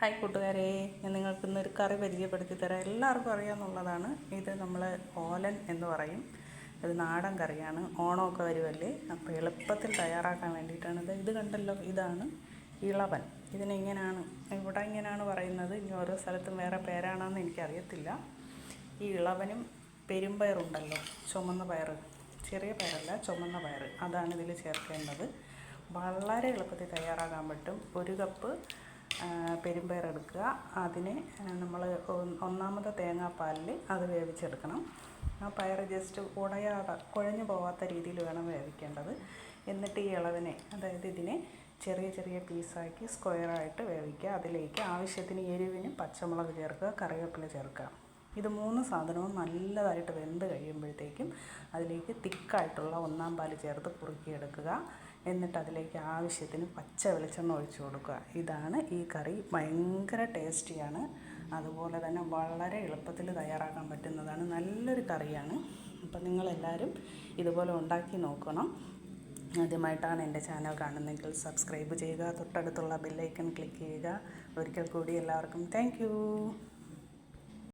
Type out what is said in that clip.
Hi കൂട്ടുകാരെ, ഞാൻ നിങ്ങൾക്ക് ഇന്നൊരു കറി പരിചയപ്പെടുത്തി തരാം. എല്ലാവർക്കും അറിയാമെന്നുള്ളതാണ്. ഇത് നമ്മൾ ഓലൻ എന്ന് പറയും. ഇത് നാടൻ കറിയാണ്. ഓണമൊക്കെ വരുമല്ലേ, അപ്പോൾ എളുപ്പത്തിൽ തയ്യാറാക്കാൻ വേണ്ടിയിട്ടാണ്. ഇത് കണ്ടല്ലോ, ഇതാണ് ഇളവൻ. ഇതിനെങ്ങനെയാണ് ഇവിടെ ഇങ്ങനെയാണ് പറയുന്നത്. ഇനി ഓരോ സ്ഥലത്തും വേറെ പേരാണെന്ന് എനിക്കറിയത്തില്ല. ഈ ഇളവനും പെരുമ്പയറുണ്ടല്ലോ, ചുമന്ന പയർ, ചെറിയ പയറല്ല, ചുമന്ന പയർ, അതാണ് ഇതിൽ ചേർക്കേണ്ടത്. വളരെ എളുപ്പത്തിൽ തയ്യാറാക്കാൻ പറ്റും. 1 കപ്പ് പെരുമ്പയർ എടുക്കുക. അതിനെ നമ്മൾ ഒന്നാമത്തെ തേങ്ങാപ്പാലിൽ അത് വേവിച്ചെടുക്കണം. ആ പയർ ജസ്റ്റ് കുഴഞ്ഞു പോകാത്ത രീതിയിൽ വേണം വേവിക്കേണ്ടത്. എന്നിട്ട് ഈ ഇളവിനെ, അതായത് ഇതിനെ ചെറിയ ചെറിയ പീസാക്കി സ്ക്വയറായിട്ട് വേവിക്കുക. അതിലേക്ക് ആവശ്യത്തിന് എരിവിന് പച്ചമുളക് ചേർക്കുക, കറിവേപ്പില ചേർക്കുക. ഇത് 3 സാധനവും നല്ലതായിട്ട് വെന്ത് കഴിയുമ്പോഴത്തേക്കും അതിലേക്ക് തിക്കായിട്ടുള്ള 1-ാം പാല് ചേർത്ത് കുറുക്കിയെടുക്കുക. എന്നിട്ട് അതിലേക്ക് ആവശ്യത്തിന് പച്ച വെളിച്ചെണ്ണ ഒഴിച്ചു കൊടുക്കുക. ഇതാണ് ഈ കറി. ഭയങ്കര ടേസ്റ്റിയാണ്. അതുപോലെ തന്നെ വളരെ എളുപ്പത്തിൽ തയ്യാറാക്കാൻ പറ്റുന്നതാണ്. നല്ലൊരു കറിയാണ്. അപ്പം നിങ്ങളെല്ലാവരും ഇതുപോലെ ഉണ്ടാക്കി നോക്കണം. ആദ്യമായിട്ടാണ് എൻ്റെ ചാനൽ കാണുന്നതെങ്കിൽ സബ്സ്ക്രൈബ് ചെയ്യുക, തൊട്ടടുത്തുള്ള ബെല്ലൈക്കൺ ക്ലിക്ക് ചെയ്യുക. ഒരിക്കൽ കൂടി എല്ലാവർക്കും താങ്ക് യു.